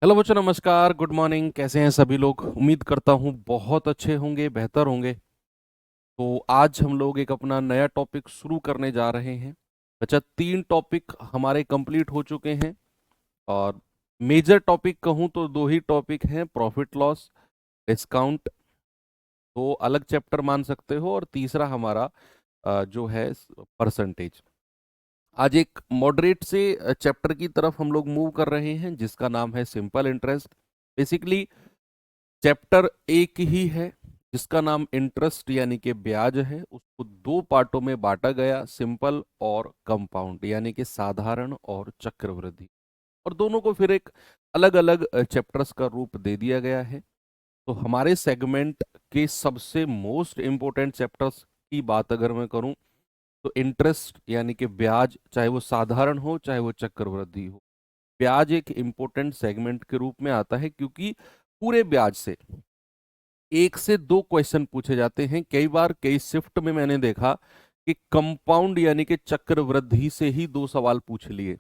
Hello बच्चों, नमस्कार, good morning. कैसे हैं सभी लोग? उम्मीद करता हूँ बहुत अच्छे होंगे, बेहतर होंगे। तो आज हम लोग एक अपना नया टॉपिक शुरू करने जा रहे हैं। अच्छा, 3 टॉपिक हमारे कंप्लीट हो चुके हैं। और मेजर टॉपिक कहूँ तो 2 ही टॉपिक हैं, प्रॉफिट लॉस, डिस्काउंट। तो अलग चैप्टर मान सकते हो। और तीसरा हमारा जो है परसेंटेज। आज एक मॉडरेट से चैप्टर की तरफ हम लोग मूव कर रहे हैं जिसका नाम है सिंपल इंटरेस्ट। बेसिकली चैप्टर एक ही है जिसका नाम इंटरेस्ट यानी कि ब्याज है। उसको 2 पार्टों में बांटा गया, सिंपल और कंपाउंड यानी कि साधारण और चक्रवृद्धि। और दोनों को फिर एक अलग अलग चैप्टर्स का रूप दे दिया गया है। तो हमारे सेगमेंट के सबसे मोस्ट इंपॉर्टेंट चैप्टर्स की बात अगर मैं करूं तो इंटरेस्ट यानी कि ब्याज, चाहे वो साधारण हो चाहे वो चक्रवृद्धि हो, ब्याज एक इंपॉर्टेंट सेगमेंट के रूप में आता है क्योंकि पूरे ब्याज से 1 से 2 क्वेश्चन पूछे जाते हैं। कई बार कई शिफ्ट में मैंने देखा कि कंपाउंड यानी कि चक्रवृद्धि से ही 2 सवाल पूछ लिए।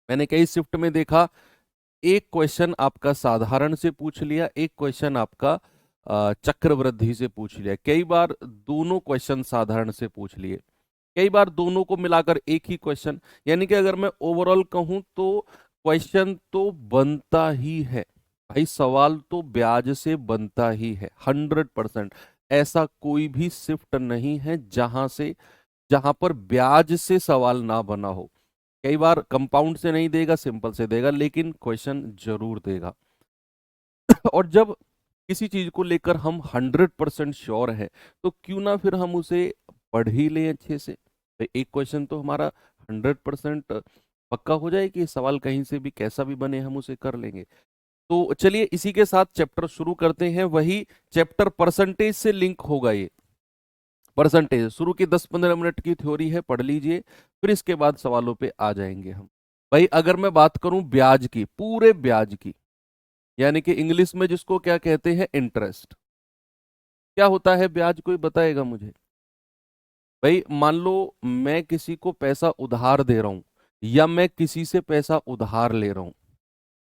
मैंने कई शिफ्ट में देखा, एक क्वेश्चन आपका साधारण से पूछ लिया, एक क्वेश्चन आपका चक्रवृद्धि से पूछ लिया, कई बार दोनों क्वेश्चन साधारण से पूछ लिए, कई बार दोनों को मिलाकर एक ही क्वेश्चन। यानी कि अगर मैं ओवरऑल कहूं तो क्वेश्चन तो बनता ही है भाई, सवाल तो ब्याज से बनता ही है 100%। ऐसा कोई भी शिफ्ट नहीं है जहां पर ब्याज से सवाल ना बना हो। कई बार कंपाउंड से नहीं देगा, सिंपल से देगा, लेकिन क्वेश्चन जरूर देगा। और जब किसी चीज को लेकर हम 100% श्योर है तो क्यों ना फिर हम उसे पढ़ ही लें अच्छे से। तो एक क्वेश्चन तो हमारा 100% पक्का हो जाए कि सवाल कहीं से भी कैसा भी बने हम उसे कर लेंगे। तो चलिए इसी के साथ चैप्टर शुरू करते हैं। वही चैप्टर परसेंटेज से लिंक होगा ये। परसेंटेज शुरू की 10-15 मिनट की थ्योरी है, पढ़ लीजिए, फिर इसके बाद सवालों पे आ जाएंगे हम। भाई अगर मैं बात करूं ब्याज की, पूरे ब्याज की, यानी कि इंग्लिश में जिसको क्या कहते हैं, इंटरेस्ट। क्या होता है ब्याज, कोई बताएगा मुझे? भाई मान लो मैं किसी को पैसा उधार दे रहा हूं या मैं किसी से पैसा उधार ले रहा हूं।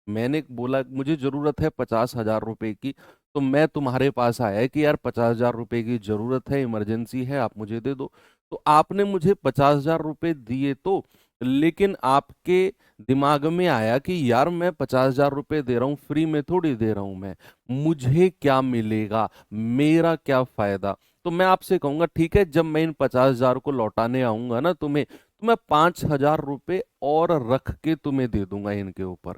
मैंने बोला मुझे जरूरत है 50,000 रुपए की, तो मैं तुम्हारे पास आया कि यार 50,000 रुपए की जरूरत है, इमरजेंसी है, आप मुझे दे दो। तो आपने मुझे 50,000 रुपए दिए, तो लेकिन आपके दिमाग में आया कि यार मैं 50,000 रुपए दे रहा हूँ, फ्री में थोड़ी दे रहा हूं मैं, मुझे क्या मिलेगा, मेरा क्या फायदा। तो मैं आपसे कहूंगा ठीक है, जब मैं इन 50,000 को लौटाने आऊंगा ना तुम्हें, तो मैं 5,000 रुपए और रख के तुम्हें दे दूंगा इनके ऊपर।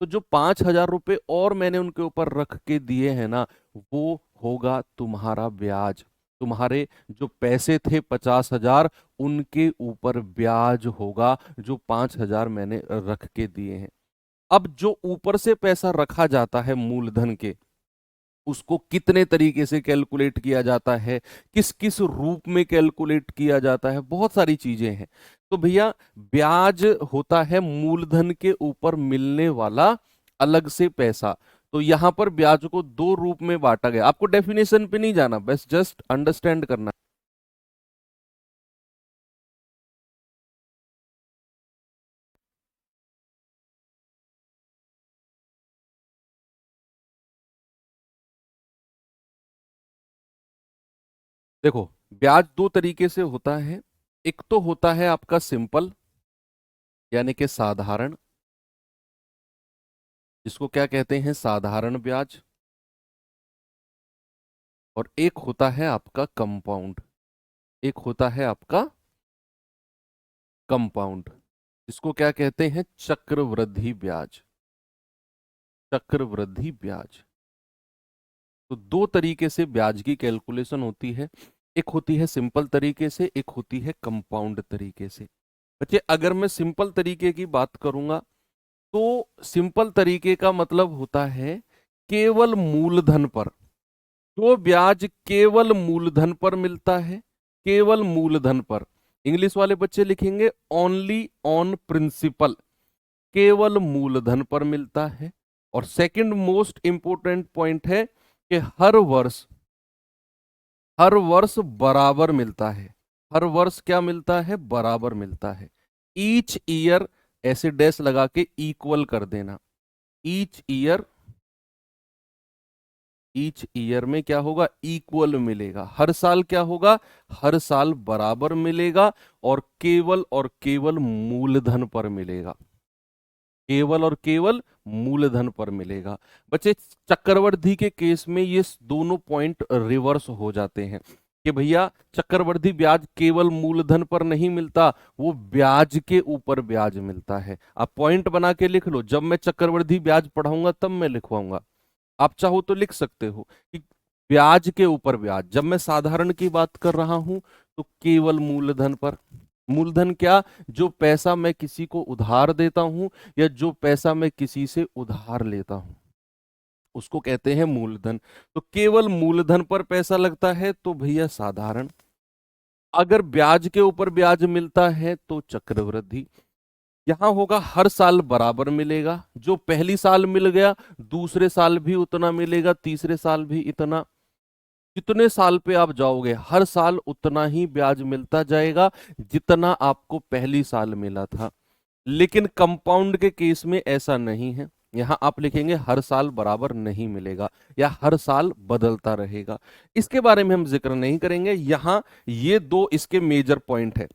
तो जो 5,000 रुपए और मैंने उनके ऊपर रख के दिए हैं ना, वो होगा तुम्हारा ब्याज। तुम्हारे जो पैसे थे 50,000, उनके ऊपर ब्याज होगा जो 5,000 मैंने रख के दिए हैं। अब जो ऊपर से पैसा रखा जाता है मूलधन के, उसको कितने तरीके से कैलकुलेट किया जाता है, किस किस रूप में कैलकुलेट किया जाता है, बहुत सारी चीजें हैं। तो भैया ब्याज होता है मूलधन के ऊपर मिलने वाला अलग से पैसा। तो यहां पर ब्याज को 2 रूप में बांटा गया। आपको डेफिनेशन पे नहीं जाना, बस जस्ट अंडरस्टैंड करना। देखो, ब्याज 2 तरीके से होता है। एक तो होता है आपका सिंपल यानी कि साधारण, जिसको क्या कहते हैं, साधारण ब्याज। और एक होता है आपका कंपाउंड, एक होता है आपका कंपाउंड, जिसको क्या कहते हैं, चक्रवृद्धि ब्याज। चक्रवृद्धि ब्याज। तो 2 तरीके से ब्याज की कैलकुलेशन होती है। एक होती है सिंपल तरीके से, एक होती है कंपाउंड तरीके से। बच्चे अगर मैं सिंपल तरीके की बात करूंगा तो सिंपल तरीके का मतलब होता है केवल मूलधन पर, जो ब्याज केवल मूलधन पर मिलता है, केवल मूलधन पर। इंग्लिश वाले बच्चे लिखेंगे ओनली ऑन प्रिंसिपल, केवल मूलधन पर मिलता है। और सेकंड मोस्ट इंपोर्टेंट पॉइंट है कि हर वर्ष बराबर मिलता है। हर वर्ष क्या मिलता है, बराबर मिलता है। ईच ईयर, ऐसे डैश लगा के इक्वल कर देना। ईच ईयर में क्या होगा, इक्वल मिलेगा। हर साल क्या होगा, हर साल बराबर मिलेगा और केवल मूलधन पर मिलेगा, केवल और केवल मूलधन पर मिलेगा। बच्चे चक्रवृद्धि के केस में ये दोनों पॉइंट रिवर्स हो जाते हैं कि भैया चक्रवृद्धि ब्याज केवल मूलधन पर नहीं मिलता, वो ब्याज के ऊपर ब्याज मिलता है। आप पॉइंट बना के लिख लो, जब मैं चक्रवृद्धि ब्याज पढ़ाऊंगा तब मैं लिखवाऊंगा। आप चाहो तो लिख सकते हो कि ब्याज के ऊपर ब्याज, जब मैं साधारण की बात कर रहा हूं तो केवल मूलधन पर। मूलधन क्या, जो पैसा मैं किसी को उधार देता हूं या जो पैसा मैं किसी से उधार लेता हूं उसको कहते हैं मूलधन। तो केवल मूलधन पर पैसा लगता है तो भैया साधारण। अगर ब्याज के ऊपर ब्याज मिलता है तो चक्रवृद्धि। यहां होगा हर साल बराबर मिलेगा, जो पहली साल मिल गया दूसरे साल भी उतना मिलेगा, तीसरे साल भी इतना। जितने साल पे आप जाओगे हर साल उतना ही ब्याज मिलता जाएगा जितना आपको पहली साल मिला था। लेकिन कंपाउंड के केस में ऐसा नहीं है, यहां आप लिखेंगे हर साल बराबर नहीं मिलेगा या हर साल बदलता रहेगा। इसके बारे में हम जिक्र नहीं करेंगे यहां। ये दो इसके मेजर पॉइंट है।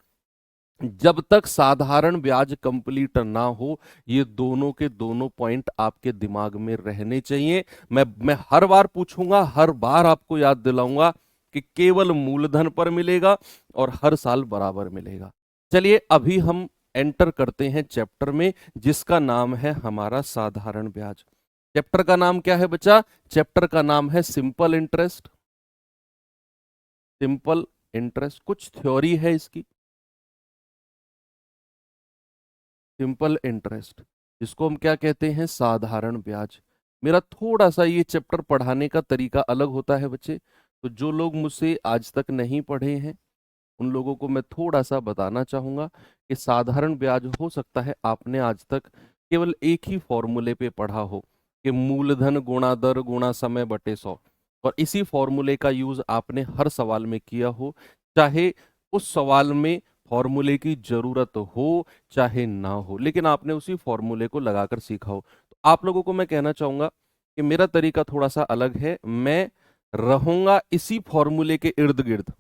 जब तक साधारण ब्याज कंप्लीट ना हो ये दोनों के दोनों पॉइंट आपके दिमाग में रहने चाहिए। मैं हर बार पूछूंगा, हर बार आपको याद दिलाऊंगा कि केवल मूलधन पर मिलेगा और हर साल बराबर मिलेगा। चलिए अभी हम एंटर करते हैं चैप्टर में जिसका नाम है हमारा साधारण ब्याज। चैप्टर का नाम क्या है बच्चा, चैप्टर का नाम है सिंपल इंटरेस्ट। सिंपल इंटरेस्ट, कुछ थ्योरी है इसकी। सिंपल इंटरेस्ट जिसको हम क्या कहते हैं, साधारण ब्याज। मेरा थोड़ा सा ये चैप्टर पढ़ाने का तरीका अलग होता है बच्चे, तो जो लोग मुझसे आज तक नहीं पढ़े हैं उन लोगों को मैं थोड़ा सा बताना चाहूंगा कि साधारण ब्याज हो सकता है आपने आज तक केवल एक ही फॉर्मूले पे पढ़ा हो कि मूलधन गुणा दर गुणा समय बटे 100, और इसी फॉर्मूले का यूज आपने हर सवाल में किया हो, चाहे उस सवाल में फॉर्मूले की जरूरत हो चाहे ना हो, लेकिन आपने उसी फॉर्मूले को लगाकर सीखा हो। तो आप लोगों को मैं कहना चाहूंगा कि मेरा तरीका थोड़ा सा अलग है। मैं रहूंगा इसी फॉर्मूले के इर्द गिर्द।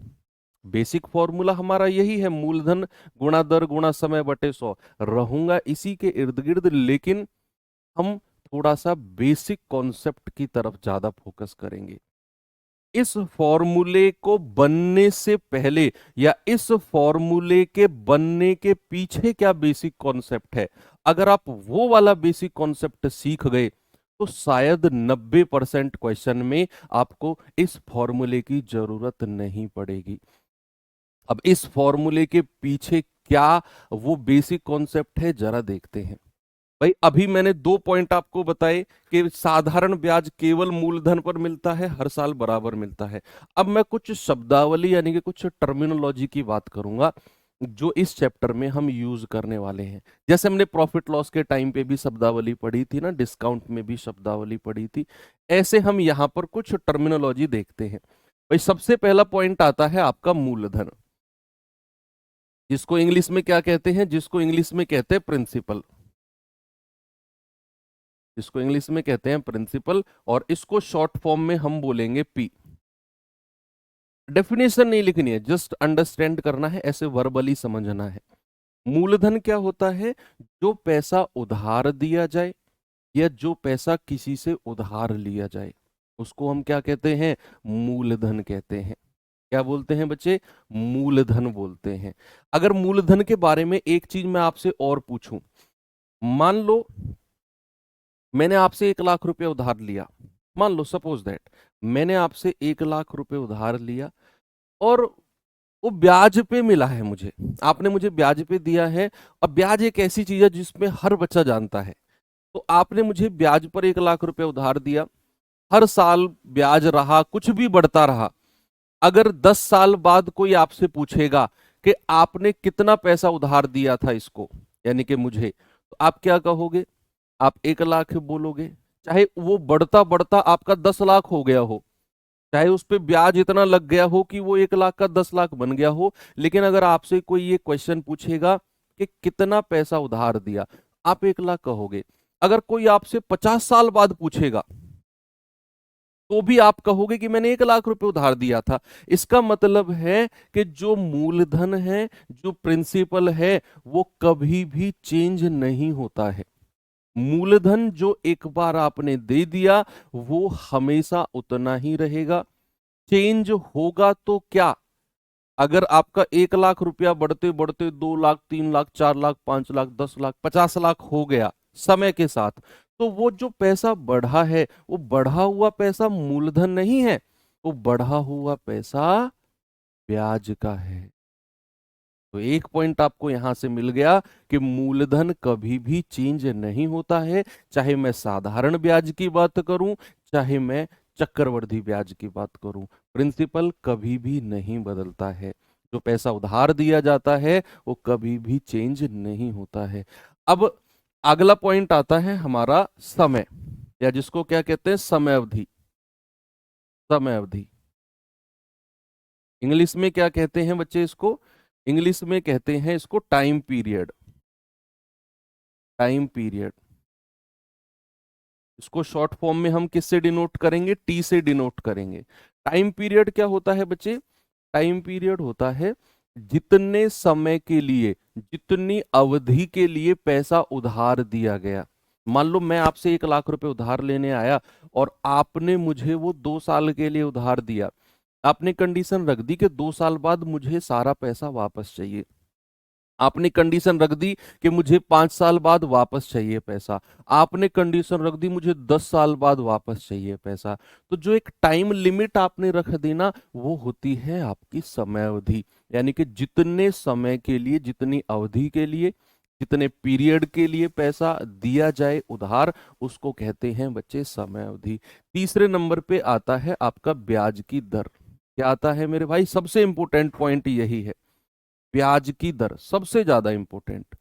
बेसिक फॉर्मूला हमारा यही है, मूलधन गुणा दर गुणा समय बटे 100। रहूंगा इसी के इर्द गिर्द, लेकिन हम थोड़ा सा बेसिक कॉन्सेप्ट की तरफ ज्यादा फोकस करेंगे। इस फॉर्मूले को बनने से पहले या इस फॉर्मूले के बनने के पीछे क्या बेसिक कॉन्सेप्ट है, अगर आप वो वाला बेसिक कॉन्सेप्ट सीख गए तो शायद 90% क्वेश्चन में आपको इस फॉर्मूले की जरूरत नहीं पड़ेगी। अब इस फॉर्मूले के पीछे क्या वो बेसिक कॉन्सेप्ट है जरा देखते हैं। भाई अभी मैंने दो पॉइंट आपको बताए कि साधारण ब्याज केवल मूलधन पर मिलता है, हर साल बराबर मिलता है। अब मैं कुछ शब्दावली यानी कि कुछ टर्मिनोलॉजी की बात करूंगा जो इस चैप्टर में हम यूज करने वाले हैं। जैसे हमने प्रॉफिट लॉस के टाइम पे भी शब्दावली पढ़ी थी ना, डिस्काउंट में भी शब्दावली पढ़ी थी, ऐसे हम यहाँ पर कुछ टर्मिनोलॉजी देखते हैं। भाई सबसे पहला पॉइंट आता है आपका मूलधन, जिसको इंग्लिश में क्या कहते हैं, जिसको इंग्लिश में कहते हैं प्रिंसिपल, जिसको इंग्लिश में कहते हैं प्रिंसिपल, और इसको शॉर्ट फॉर्म में हम बोलेंगे पी। डेफिनेशन नहीं लिखनी है, जस्ट अंडरस्टैंड करना है, ऐसे वर्बली समझना है। मूलधन क्या होता है, जो पैसा उधार दिया जाए या जो पैसा किसी से उधार लिया जाए उसको हम क्या कहते हैं, मूलधन कहते हैं। क्या बोलते हैं बच्चे, मूलधन बोलते हैं। अगर मूलधन के बारे में एक चीज मैं आपसे और पूछूं, मान लो मैंने आपसे 1 लाख रुपए उधार लिया, मान लो सपोज दैट मैंने आपसे 1 लाख रुपए उधार लिया और वो ब्याज पे मिला है मुझे, आपने मुझे ब्याज पे दिया है। और ब्याज एक ऐसी चीज है जिसमें हर बच्चा जानता है, तो आपने मुझे ब्याज पर 1 लाख रुपए उधार दिया, हर साल ब्याज रहा, कुछ भी बढ़ता रहा। अगर 10 साल बाद कोई आपसे पूछेगा कि आपने कितना पैसा उधार दिया था इसको, यानी कि मुझे, तो आप क्या कहोगे, आप 1 लाख बोलोगे, चाहे वो बढ़ता बढ़ता आपका 10 लाख हो गया हो, चाहे उस पे ब्याज इतना लग गया हो कि वो 1 लाख का 10 लाख बन गया हो। लेकिन अगर आपसे कोई ये क्वेश्चन पूछेगा कि कितना पैसा उधार दिया, आप 1 लाख कहोगे। अगर कोई आपसे 50 साल बाद पूछेगा तो भी आप कहोगे कि मैंने 1 लाख रुपए उधार दिया था। इसका मतलब है कि जो मूलधन है, जो प्रिंसिपल है, वो कभी भी चेंज नहीं होता है। मूलधन जो एक बार आपने दे दिया वो हमेशा उतना ही रहेगा। चेंज होगा तो क्या, अगर आपका 1 लाख रुपया बढ़ते बढ़ते 2 लाख, 3 लाख, 4 लाख, 5 लाख, 10 लाख, 50 लाख हो गया समय के साथ, तो वो जो पैसा बढ़ा है वो बढ़ा हुआ पैसा मूलधन नहीं है, वो बढ़ा हुआ पैसा ब्याज का है। तो एक पॉइंट आपको यहां से मिल गया कि मूलधन कभी भी चेंज नहीं होता है, चाहे मैं साधारण ब्याज की बात करूं, चाहे मैं चक्रवृद्धि ब्याज की बात करूं, प्रिंसिपल कभी भी नहीं बदलता है। जो पैसा उधार दिया जाता है वो कभी भी चेंज नहीं होता है। अब अगला पॉइंट आता है हमारा समय, या जिसको क्या कहते हैं, समय अवधि। समय अवधि इंग्लिश में क्या कहते हैं बच्चे इसको? इंग्लिश में कहते हैं इसको टाइम पीरियड। टाइम पीरियड, इसको शॉर्ट फॉर्म में हम किससे डिनोट करेंगे? टी से डिनोट करेंगे। टाइम पीरियड क्या होता है बच्चे? टाइम पीरियड होता है जितने समय के लिए, जितनी अवधि के लिए पैसा उधार दिया गया। मान लो मैं आपसे 1 लाख रुपए उधार लेने आया और आपने मुझे वो 2 साल के लिए उधार दिया। आपने कंडीशन रख दी कि 2 साल बाद मुझे सारा पैसा वापस चाहिए। आपने कंडीशन रख दी कि मुझे 5 साल बाद वापस चाहिए पैसा। आपने कंडीशन रख दी मुझे 10 साल बाद वापस चाहिए पैसा। तो जो एक टाइम लिमिट आपने रख दी ना, वो होती है आपकी समय अवधि। यानी कि जितने समय के लिए, जितनी अवधि के लिए, जितने पीरियड के लिए पैसा दिया जाए उधार, उसको कहते हैं बच्चे समय अवधि। तीसरे नंबर पे आता है आपका ब्याज की दर। क्या आता है मेरे भाई? सबसे इंपॉर्टेंट पॉइंट यही है, ब्याज की दर सबसे ज्यादा इंपॉर्टेंट,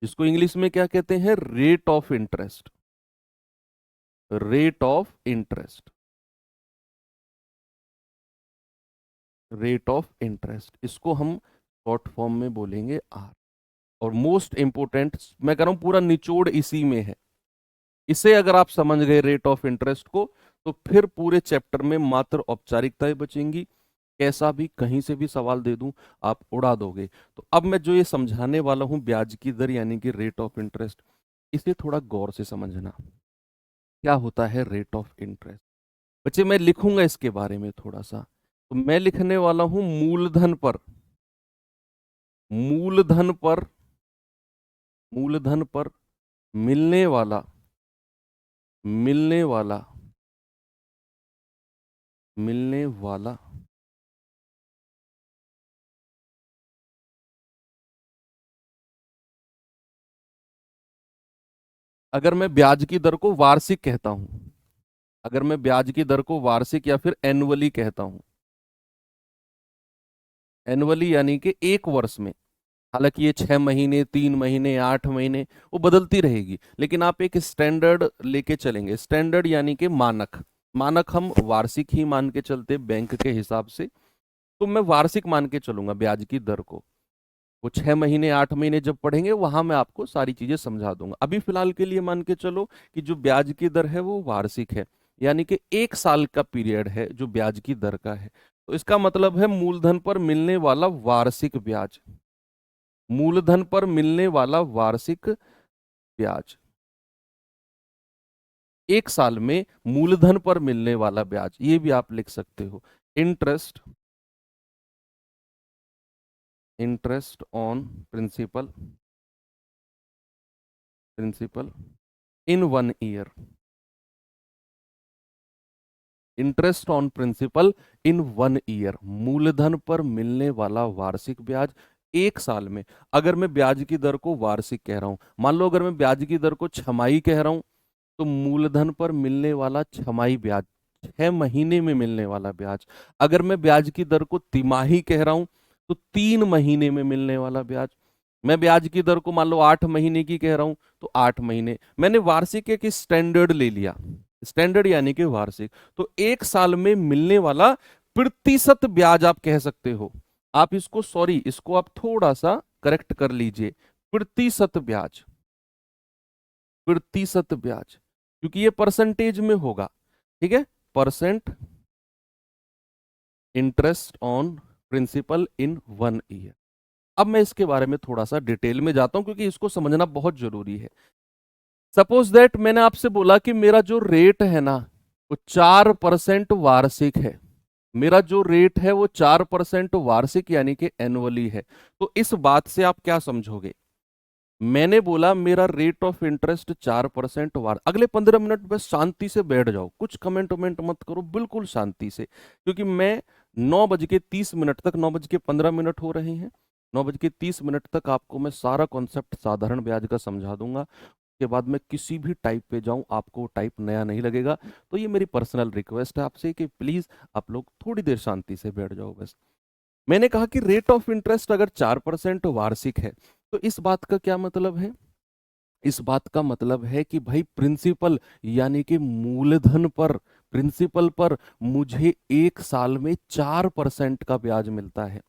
जिसको इंग्लिश में क्या कहते हैं? Rate of interest. Rate of interest, rate of interest, इसको हम शॉर्ट फॉर्म में बोलेंगे आर। और मोस्ट इंपोर्टेंट, मैं कह रहा हूं पूरा निचोड़ इसी में है। इसे अगर आप समझ गए रेट ऑफ इंटरेस्ट को, तो फिर पूरे चैप्टर में मात्र औपचारिकताएं बचेंगी। कैसा भी कहीं से भी सवाल दे दूं आप उड़ा दोगे। तो अब मैं जो ये समझाने वाला हूं ब्याज की दर यानी कि रेट ऑफ इंटरेस्ट, इसे थोड़ा गौर से समझना। क्या होता है रेट ऑफ इंटरेस्ट? बच्चे मैं लिखूंगा इसके बारे में थोड़ा सा, तो मैं लिखने वाला हूं मूलधन पर, मूलधन पर, मूलधन पर मिलने वाला, मिलने वाला, मिलने वाला अगर मैं ब्याज की दर को वार्षिक कहता हूं, अगर मैं ब्याज की दर को वार्षिक या फिर एनुअली कहता हूं, एनुअली यानी कि एक वर्ष में, हालांकि ये 6 महीने, 3 महीने, 8 महीने, वो बदलती रहेगी, लेकिन आप एक स्टैंडर्ड लेके चलेंगे। स्टैंडर्ड यानी कि मानक, मानक हम वार्षिक ही मान के चलते बैंक के हिसाब से। तो मैं वार्षिक मान के चलूंगा ब्याज की दर को। वो 6 महीने, 8 महीने जब पढ़ेंगे वहां मैं आपको सारी चीजें समझा दूंगा। अभी फिलहाल के लिए मान के चलो कि जो ब्याज की दर है वो वार्षिक है, यानी कि 1 साल का पीरियड है जो ब्याज की दर का है। तो इसका मतलब है मूलधन पर मिलने वाला वार्षिक ब्याज, मूलधन पर मिलने वाला वार्षिक ब्याज, 1 साल में मूलधन पर मिलने वाला ब्याज, ये भी आप लिख सकते हो। Interest, interest on principal, principal in 1 year, interest on principal in 1 year, मूलधन पर मिलने वाला वार्षिक ब्याज 1 साल में। अगर मैं ब्याज की दर को वार्षिक कह रहा हूं, मान लो अगर मैं ब्याज की दर को छमाही कह रहा हूं, तो मूलधन पर मिलने वाला छमाही ब्याज, 6 महीने में मिलने वाला ब्याज। अगर मैं ब्याज की दर को तिमाही कह रहा हूं, तो 3 महीने में मिलने वाला ब्याज। मैं ब्याज की दर को मान लो 8 महीने की कह रहा हूं, तो 8 महीने। मैंने वार्षिक एक स्टैंडर्ड ले लिया, स्टैंडर्ड यानी कि वार्षिक। तो 1 साल में मिलने वाला प्रतिशत ब्याज आप कह सकते हो। आप इसको, सॉरी, इसको आप थोड़ा सा करेक्ट कर लीजिए, प्रतिशत ब्याज, प्रतिशत ब्याज, क्योंकि ये परसेंटेज में होगा, ठीक है, percent interest on principal in 1 year. अब मैं इसके बारे में थोड़ा सा डिटेल में जाता हूं क्योंकि इसको समझना बहुत जरूरी है। सपोज दैट मैंने आपसे बोला कि मेरा जो रेट है ना वो 4% वार्षिक है, मेरा जो रेट है वो 4% वार्षिक यानी कि एनुअली है। तो इस बात से आप क्या समझोगे, मैंने बोला मेरा रेट ऑफ इंटरेस्ट 4% वार, अगले 15 मिनट बस शांति से बैठ जाओ, कुछ कमेंट वमेंट मत करो, बिल्कुल शांति से, क्योंकि मैं 9:30 तक, 9:15 हो रहे हैं, 9:30 तक आपको मैं सारा कॉन्सेप्ट साधारण ब्याज का समझा दूंगा। के बाद मैं किसी भी टाइप पे जाऊं आपको टाइप नया नहीं लगेगा। तो ये मेरी पर्सनल रिक्वेस्ट है आपसे कि प्लीज आप लोग थोड़ी देर शांति से बैठ जाओ बस। मैंने कहा कि रेट ऑफ इंटरेस्ट अगर 4% वार्षिक है तो इस बात का क्या मतलब है, इस बात का मतलब है कि भाई प्रिंसिपल यानी कि मूलधन पर, प्रिंसिपल पर मुझे 1 साल में 4% का ब्याज मिलता है।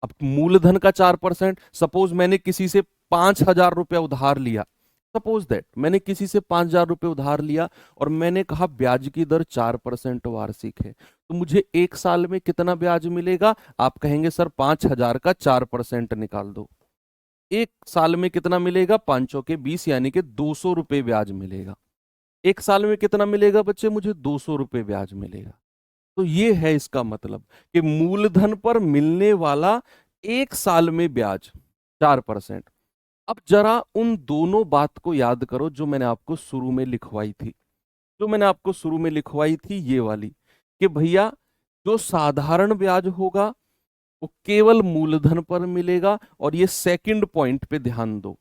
अब मूलधन का 4%, सपोज मैंने किसी से 5,000 रुपया उधार लिया, सपोज दैट मैंने किसी से 5,000 रुपये उधार लिया और मैंने कहा ब्याज की दर 4% वार्षिक है, तो मुझे 1 साल में कितना ब्याज मिलेगा। आप कहेंगे सर 5,000 का 4% निकाल दो, 1 साल में कितना मिलेगा, 5 के 20 यानी कि 200 रुपये ब्याज मिलेगा। 1 साल में कितना मिलेगा बच्चे, मुझे 200 रुपये ब्याज मिलेगा। तो ये है इसका मतलब कि मूलधन पर मिलने वाला 1 साल में ब्याज 4%। अब जरा उन दोनों बात को याद करो जो मैंने आपको शुरू में लिखवाई थी, जो मैंने आपको शुरू में लिखवाई थी ये वाली, कि भैया जो साधारण ब्याज होगा वो केवल मूलधन पर मिलेगा। और ये सेकंड पॉइंट पे ध्यान दो,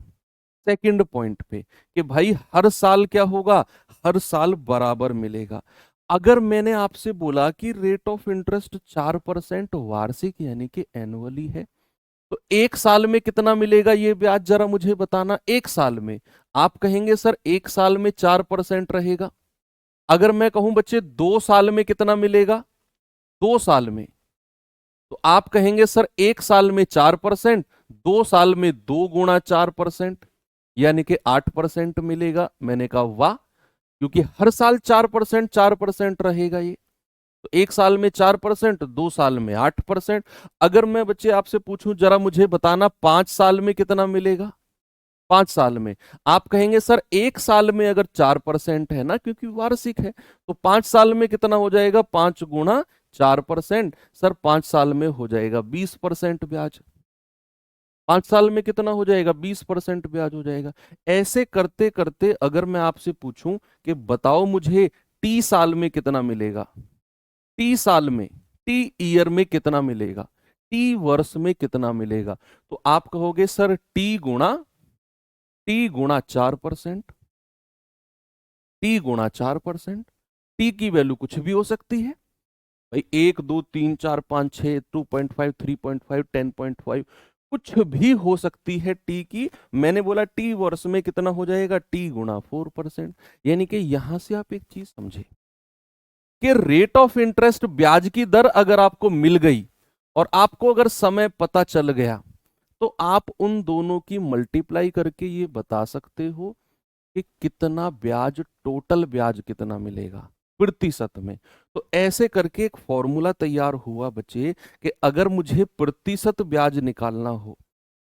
सेकंड पॉइंट पे, कि भाई हर साल क्या होगा, हर साल बराबर मिलेगा। अगर मैंने आपसे बोला कि रेट ऑफ इंटरेस्ट 4% वार्षिक यानी कि एनुअली है, तो 1 साल में कितना मिलेगा ये ब्याज जरा मुझे बताना। 1 साल में आप कहेंगे सर 1 साल में 4% रहेगा। अगर मैं कहूं बच्चे 2 साल में कितना मिलेगा, 2 साल में, तो आप कहेंगे सर 1 साल में 4%, 2 साल में 2 गुणा 4% यानी कि 8% मिलेगा। मैंने कहा वाह, क्योंकि हर साल 4%, 4% रहेगा ये, तो 1 साल में 4%, 2 साल में 8%। अगर मैं बच्चे आपसे पूछूं जरा मुझे बताना 5 साल में कितना मिलेगा, 5 साल में, आप कहेंगे सर 1 साल में अगर 4% है ना, क्योंकि वार्षिक है, तो 5 साल में कितना हो जाएगा, 5 गुणा 4%। सर 5 साल में हो जाएगा 20% ब्याज, 5 साल में कितना हो जाएगा, 20% ब्याज हो जाएगा। ऐसे करते करते अगर मैं आपसे पूछूं कि बताओ मुझे टी साल में कितना मिलेगा, टी साल में, टी ईयर में कितना मिलेगा, टी वर्ष में कितना मिलेगा, तो आप कहोगे सर टी गुणा 4%, टी गुणा 4%। टी की वैल्यू कुछ भी हो सकती है भाई, 1 2 3 4 5 6, 2.5, 3.5, 10.5, कुछ भी हो सकती है टी की। मैंने बोला टी वर्ष में कितना हो जाएगा, टी गुणा 4%। यानी कि यहां से आप एक चीज समझे कि रेट ऑफ इंटरेस्ट ब्याज की दर अगर आपको मिल गई और आपको अगर समय पता चल गया, तो आप उन दोनों की मल्टीप्लाई करके ये बता सकते हो कि कितना ब्याज, टोटल ब्याज कितना मिलेगा प्रतिशत में। तो ऐसे करके एक फॉर्मूला तैयार हुआ बच्चे कि अगर मुझे प्रतिशत ब्याज निकालना हो,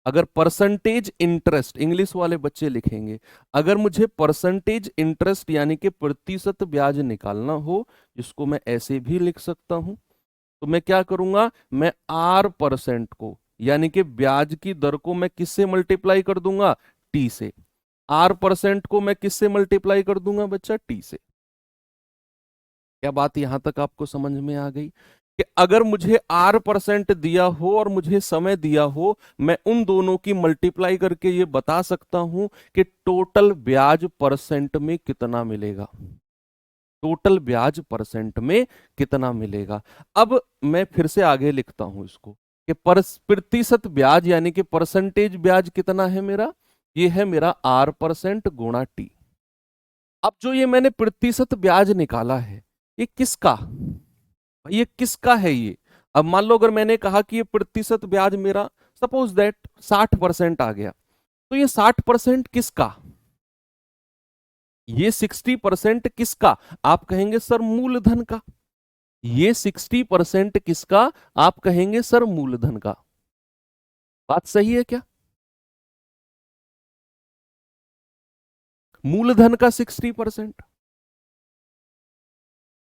अगर परसेंटेज इंटरेस्ट, इंग्लिश वाले बच्चे लिखेंगे, अगर मुझे परसेंटेज इंटरेस्ट यानी कि प्रतिशत ब्याज निकालना हो, जिसको मैं ऐसे भी लिख सकता हूं, तो मैं क्या करूंगा, मैं R% को यानी कि ब्याज की दर को मैं किससे मल्टीप्लाई कर दूंगा, टी से। R% को मैं किससे मल्टीप्लाई कर दूंगा बच्चा, टी से। क्या बात यहां तक आपको समझ में आ गई कि अगर मुझे R% दिया हो और मुझे समय दिया हो, मैं उन दोनों की मल्टीप्लाई करके ये बता सकता हूं कि टोटल ब्याज परसेंट में कितना मिलेगा, टोटल ब्याज परसेंट में कितना मिलेगा। अब मैं फिर से आगे लिखता हूं इसको कि प्रतिशत ब्याज यानी कि परसेंटेज ब्याज कितना है मेरा, ये है मेरा R% गुणा टी। अब जो ये मैंने प्रतिशत ब्याज निकाला है, ये किसका, ये किसका है ये। अब मान लो अगर मैंने कहा कि ये प्रतिशत ब्याज मेरा सपोज दैट 60% आ गया, तो ये 60% किसका, ये 60% किसका? आप कहेंगे सर मूलधन का। ये 60% किसका? आप कहेंगे सर मूलधन का। बात सही है क्या? मूलधन का 60%।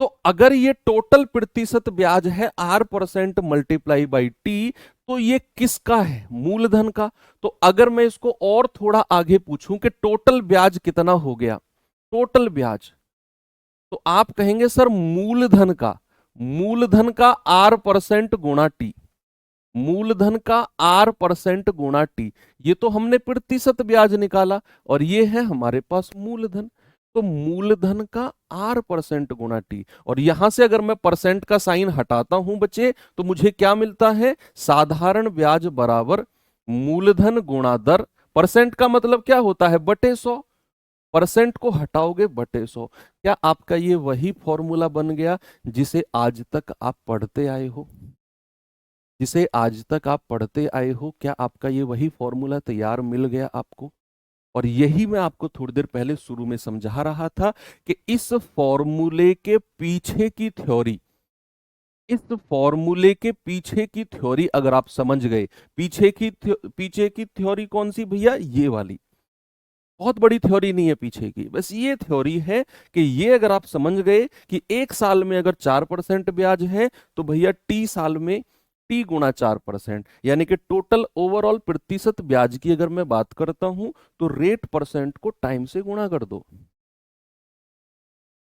तो अगर ये टोटल प्रतिशत ब्याज है are percent multiply by T, तो ये किसका है? मूलधन का। तो अगर मैं इसको और थोड़ा आगे पूछूं कि टोटल ब्याज कितना हो गया, टोटल ब्याज, तो आप कहेंगे सर मूलधन का। मूलधन का आर परसेंट गुणा टी। मूलधन का आर परसेंट गुणा टी। ये तो हमने प्रतिशत ब्याज निकाला और ये है हमारे पास मूलधन। तो मूलधन का आर परसेंट गुणा टी, और यहां से अगर मैं परसेंट का साइन हटाता हूं बच्चे, तो मुझे क्या मिलता है? साधारण ब्याज बराबर मूलधन गुणा दर। परसेंट का मतलब क्या होता है? बटे 100। परसेंट को हटाओगे बटे 100। क्या आपका ये वही फॉर्मूला बन गया जिसे आज तक आप पढ़ते आए हो? जिसे आज तक आप पढ़ते आए हो, क्या आपका ये वही फॉर्मूला तैयार मिल गया आपको? और यही मैं आपको थोड़ी देर पहले शुरू में समझा रहा था कि इस फॉर्मूले के पीछे की थ्योरी, इस फॉर्मूले के पीछे की थ्योरी अगर आप समझ गए, पीछे की थ्योरी कौन सी भैया? ये वाली। बहुत बड़ी थ्योरी नहीं है पीछे की, बस ये थ्योरी है कि ये अगर आप समझ गए कि एक साल में अगर 4% ब्याज है, तो भैया टी साल में टी गुणा 4%, यानी कि टोटल ओवरऑल प्रतिशत ब्याज की अगर मैं बात करता हूं, तो रेट परसेंट को टाइम से गुणा कर दो,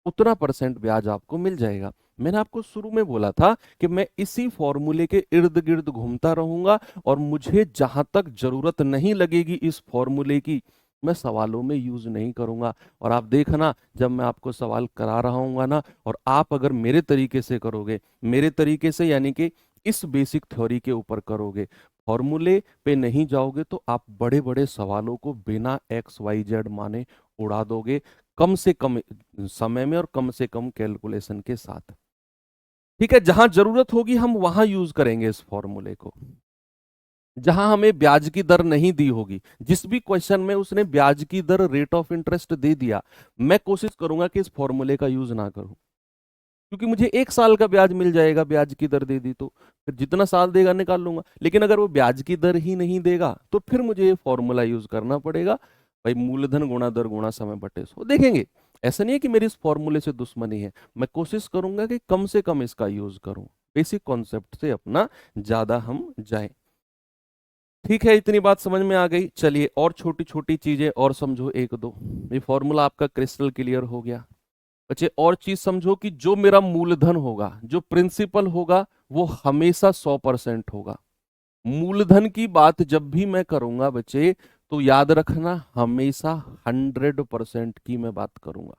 उतना परसेंट ब्याज आपको मिल जाएगा। मैंने आपको शुरू में बोला था कि मैं इसी फॉर्मूले के इर्द गिर्द घूमता रहूंगा, और मुझे जहां तक जरूरत नहीं लगेगी इस फॉर्मूले की, मैं सवालों में यूज नहीं करूंगा। और आप देखना, जब मैं आपको सवाल करा रहा हूंगा ना, और आप अगर मेरे तरीके से करोगे, मेरे तरीके से यानी कि इस बेसिक थ्योरी के ऊपर करोगे, फॉर्मूले पे नहीं जाओगे, तो आप बड़े बड़े सवालों को बिना एक्स वाई जेड माने उड़ा दोगे, कम से कम समय में और कम से कम कैलकुलेशन के साथ। ठीक है, जहां जरूरत होगी हम वहां यूज करेंगे इस फॉर्मूले को। जहां हमें ब्याज की दर नहीं दी होगी, जिस भी क्वेश्चन में उसने ब्याज की दर रेट ऑफ इंटरेस्ट दे दिया, मैं कोशिश करूंगा कि इस फॉर्मूले का यूज ना करूं, क्योंकि मुझे एक साल का ब्याज मिल जाएगा, ब्याज की दर दे दी तो फिर जितना साल देगा निकाल लूंगा। लेकिन अगर वो ब्याज की दर ही नहीं देगा, तो फिर मुझे ये फॉर्मूला यूज करना पड़ेगा, भाई मूलधन गुणा दर गुणा समय बटे 100। देखेंगे, ऐसा नहीं है कि मेरी इस फॉर्मूले से दुश्मनी है, मैं कोशिश करूंगा कि कम से कम इसका यूज करूं, बेसिक कॉन्सेप्ट से अपना ज्यादा हम जाएं। ठीक है, इतनी बात समझ में आ गई। चलिए और छोटी छोटी चीजें और समझो, एक दो। ये फॉर्मूला आपका क्रिस्टल क्लियर हो गया। बच्चे और चीज समझो कि जो मेरा मूलधन होगा, जो प्रिंसिपल होगा, वो हमेशा 100% होगा। मूलधन की बात जब भी मैं करूंगा बच्चे, तो याद रखना हमेशा 100% की मैं बात करूंगा।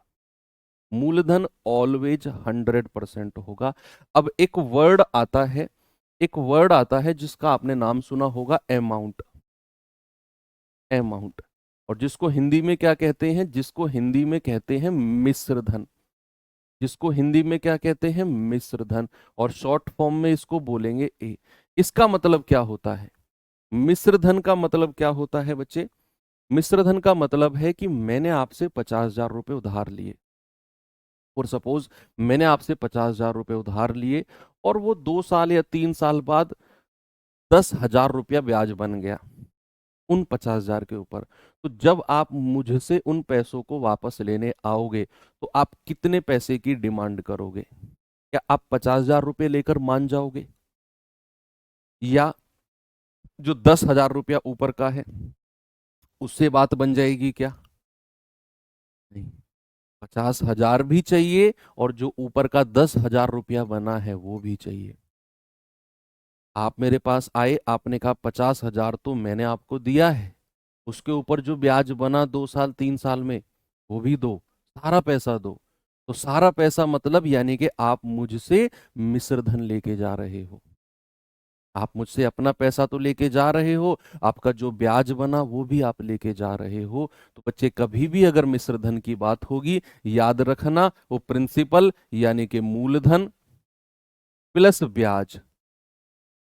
मूलधन ऑलवेज 100% होगा। अब एक वर्ड आता है, एक वर्ड आता है जिसका आपने नाम सुना होगा, अमाउंट। अमाउंट, और जिसको हिंदी में क्या कहते हैं? जिसको हिंदी में कहते हैं मिश्र धन। जिसको हिंदी में क्या कहते हैं? मिश्र धन। और शॉर्ट फॉर्म में इसको बोलेंगे ए। इसका मतलब क्या होता है? मिश्र धन का मतलब क्या होता है बच्चे? मिश्र धन का मतलब है कि मैंने आपसे 50,000 रुपए उधार लिए, और सपोज मैंने आपसे 50,000 रुपए उधार लिए, और वो 2 साल या 3 साल बाद 10,000 रुपया ब्याज बन गया उन 50,000 के ऊपर। तो जब आप मुझसे उन पैसों को वापस लेने आओगे, तो आप कितने पैसे की डिमांड करोगे? क्या आप 50,000 रुपये लेकर मान जाओगे, या जो 10,000 रुपया ऊपर का है उससे बात बन जाएगी क्या? नहीं, 50,000 भी चाहिए, और जो ऊपर का 10,000 रुपया बना है वो भी चाहिए। आप मेरे पास आए, आपने कहा 50,000 तो मैंने आपको दिया है, उसके ऊपर जो ब्याज बना 2 साल 3 साल में, वो भी दो, सारा पैसा दो। तो सारा पैसा मतलब यानी कि आप मुझसे मिश्र धन लेके जा रहे हो। आप मुझसे अपना पैसा तो लेके जा रहे हो, आपका जो ब्याज बना वो भी आप लेके जा रहे हो। तो बच्चे कभी भी अगर मिश्र धन की बात होगी, याद रखना वो प्रिंसिपल यानी कि मूलधन प्लस ब्याज,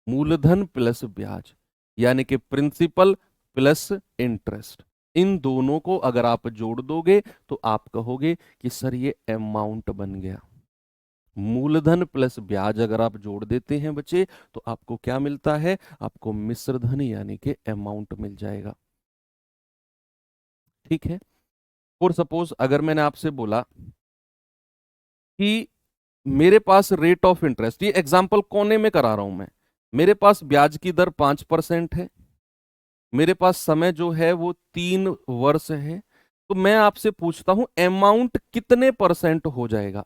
मूलधन प्लस ब्याज, यानी कि प्रिंसिपल प्लस इंटरेस्ट। इन दोनों को अगर आप जोड़ दोगे तो आप कहोगे कि सर ये अमाउंट बन गया। मूलधन प्लस ब्याज अगर आप जोड़ देते हैं बच्चे तो आपको क्या मिलता है, आपको मिश्र धन यानी कि अमाउंट मिल जाएगा। ठीक है। और सपोज अगर मैंने आपसे बोला कि मेरे पास रेट ऑफ इंटरेस्ट, ये एग्जांपल कोने में करा रहा हूं मैं, मेरे पास ब्याज की दर 5% है, मेरे पास समय जो है वो 3 वर्ष है, तो मैं आपसे पूछता हूं अमाउंट कितने परसेंट हो जाएगा।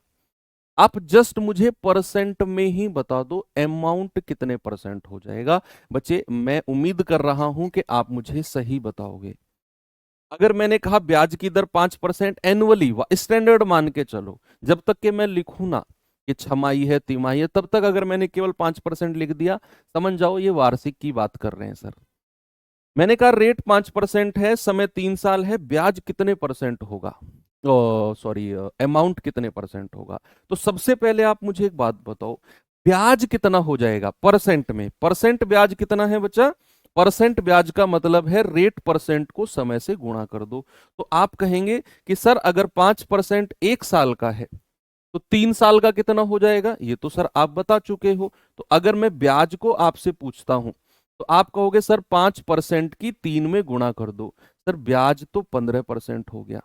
आप जस्ट मुझे परसेंट में ही बता दो अमाउंट कितने परसेंट हो जाएगा। बच्चे मैं उम्मीद कर रहा हूं कि आप मुझे सही बताओगे। अगर मैंने कहा ब्याज की दर 5% एनुअली, स्टैंडर्ड मान के चलो, जब तक कि मैं लिखूं ना कि छमाही है तिमाही है, तब तक अगर मैंने केवल 5% लिख दिया, समझ जाओ ये वार्षिक की बात कर रहे हैं सर। मैंने कहा रेट 5% है, समय 3 साल है, ब्याज कितने परसेंट होगा, सॉरी अमाउंट कितने परसेंट होगा। तो सबसे पहले आप मुझे एक बात बताओ, ब्याज कितना हो जाएगा परसेंट में। परसेंट ब्याज कितना है बच्चा, परसेंट ब्याज का मतलब है रेट परसेंट को समय से गुणा कर दो। तो आप कहेंगे कि सर अगर 5% 1 साल का है तो 3 साल का कितना हो जाएगा, ये तो सर आप बता चुके हो। तो अगर मैं ब्याज को आपसे पूछता हूं तो आप कहोगे सर 5% की 3 में गुणा कर दो। सर ब्याज तो 15% हो गया।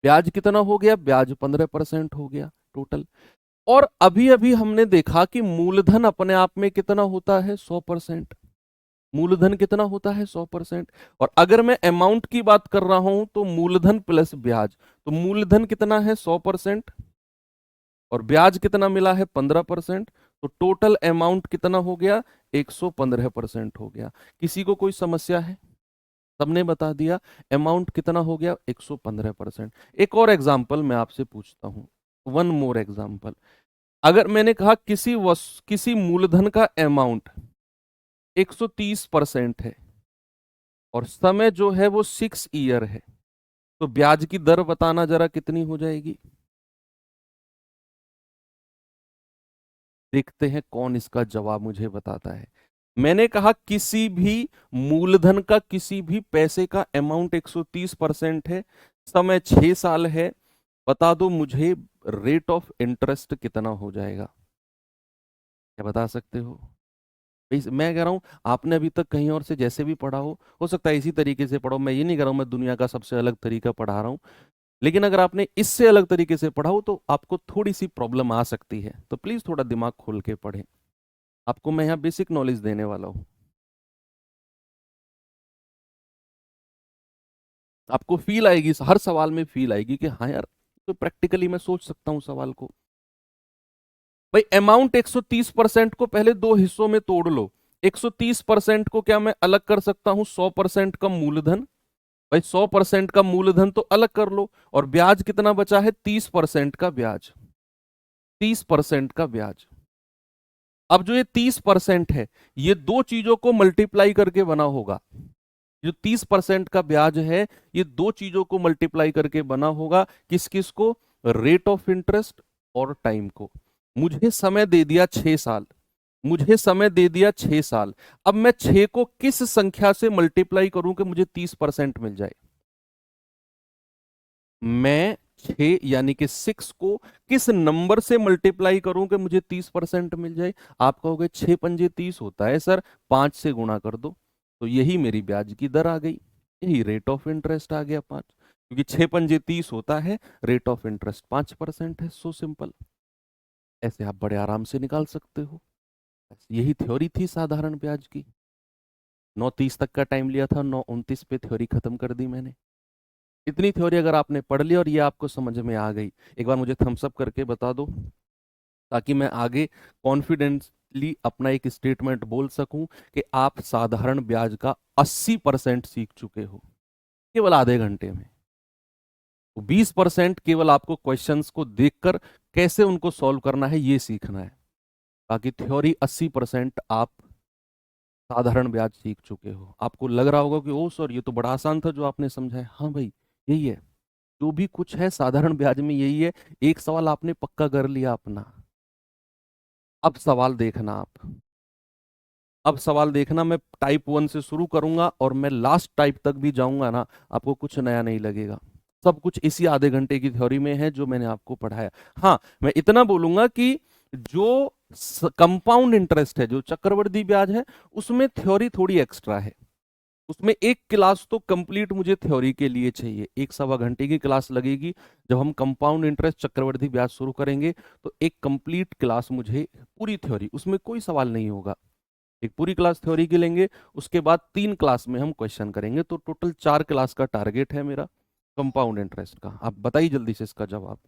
ब्याज कितना हो गया, ब्याज 15% हो गया टोटल। और अभी अभी हमने देखा कि मूलधन अपने आप में कितना होता है, 100%। मूलधन कितना होता है, 100%। और अगर मैं अमाउंट की बात कर रहा हूं तो मूलधन प्लस ब्याज, तो मूलधन कितना है 100% और ब्याज कितना मिला है 15%, तो टोटल अमाउंट कितना हो गया, 115% हो गया। किसी को कोई समस्या है, सबने बता दिया अमाउंट कितना हो गया 115%। एक और एग्जांपल मैं आपसे पूछता हूं, वन मोर एग्जांपल। अगर मैंने कहा किसी मूलधन का अमाउंट 130% है और समय जो है वो 6 ईयर है, तो ब्याज की दर बताना जरा कितनी हो जाएगी। देखते हैं कौन इसका जवाब मुझे बताता है। मैंने कहा किसी भी मूलधन का किसी भी पैसे का अमाउंट 130% है, समय 6 साल है, बता दो मुझे रेट ऑफ इंटरेस्ट कितना हो जाएगा। क्या बता सकते हो? मैं कह रहा हूं आपने अभी तक कहीं और से जैसे भी पढ़ा हो सकता है इसी तरीके से पढ़ो। मैं ये नहीं कह रहा हूं मैं दुनिया का सबसे अलग तरीका पढ़ा रहा हूं, लेकिन अगर आपने इससे अलग तरीके से पढ़ा हो तो आपको थोड़ी सी प्रॉब्लम आ सकती है, तो प्लीज थोड़ा दिमाग खोल के पढ़ें। आपको मैं यहाँ बेसिक नॉलेज देने वाला हूँ। आपको फील आएगी, हर सवाल में फील आएगी कि हाँ यार, तो प्रैक्टिकली मैं सोच सकता हूँ सवाल को। भाई अमाउंट 130% को पहले दो हिस्सों में तोड़ लो। 130% को क्या मैं अलग कर सकता हूँ 100% का मूलधन। भाई 100% का मूलधन तो अलग कर लो, और ब्याज कितना बचा है 30% का ब्याज। 30% का ब्याज। अब जो ये 30% है, ये दो चीजों को मल्टीप्लाई करके बना होगा। जो 30% का ब्याज है, ये दो चीजों को मल्टीप्लाई करके बना होगा। किस किस को, रेट ऑफ इंटरेस्ट और टाइम को। मुझे समय दे दिया 6 साल, मुझे समय दे दिया 6 साल। अब मैं 6 को किस संख्या से मल्टीप्लाई करूं कि मुझे 30% मिल जाए। मैं 6 यानी कि 6 को किस नंबर से मल्टीप्लाई करूं कि मुझे 30% मिल जाए। आप कहोगे 6 पंजे 30 होता है सर, 5 से गुणा कर दो। तो यही मेरी ब्याज की दर आ गई, यही रेट ऑफ इंटरेस्ट आ गया 5, क्योंकि 6 पंजे 30 होता है, रेट ऑफ इंटरेस्ट 5% है। So simple. ऐसे आप बड़े आराम से निकाल सकते हो। यही थ्योरी थी साधारण ब्याज की। 9:30 तक का टाइम लिया था, 9:29 पे थ्योरी खत्म कर दी मैंने। इतनी थ्योरी अगर आपने पढ़ ली और ये आपको समझ में आ गई, एक बार मुझे थम्स अप करके बता दो, ताकि मैं आगे कॉन्फिडेंटली अपना एक स्टेटमेंट बोल सकूं कि आप साधारण ब्याज का 80% सीख चुके हो केवल आधे घंटे में। 20% केवल आपको क्वेश्चंस को देखकर कैसे उनको सॉल्व करना है ये सीखना है। बाकी थ्योरी 80% आप साधारण ब्याज सीख चुके हो। आपको लग रहा होगा कि ओ सर ये तो बड़ा आसान था जो आपने समझाया। हाँ भाई, यही है, जो भी कुछ है साधारण ब्याज में यही है। एक सवाल आपने पक्का कर लिया अपना। अब सवाल देखना आप। अब सवाल देखना, मैं टाइप 1 से शुरू करूंगा और मैं लास्ट टाइप तक भी जाऊंगा ना, आपको कुछ नया नहीं लगेगा। सब कुछ इसी आधे घंटे की थ्योरी में है जो मैंने आपको पढ़ाया। हाँ, मैं इतना बोलूंगा कि जो कंपाउंड इंटरेस्ट है, जो चक्रवृद्धि ब्याज है, उसमें थ्योरी थोड़ी एक्स्ट्रा है। उसमें एक क्लास तो कंप्लीट मुझे थ्योरी के लिए चाहिए, 1 सवा घंटे की क्लास लगेगी। जब हम कंपाउंड इंटरेस्ट चक्रवृद्धि ब्याज शुरू करेंगे तो एक कंप्लीट क्लास मुझे, पूरी थ्योरी, उसमें कोई सवाल नहीं होगा। एक पूरी क्लास थ्योरी की लेंगे, उसके बाद 3 क्लास में हम क्वेश्चन करेंगे, तो टोटल 4 क्लास का टारगेट है मेरा कंपाउंड इंटरेस्ट का। आप बताइए जल्दी से इसका जवाब।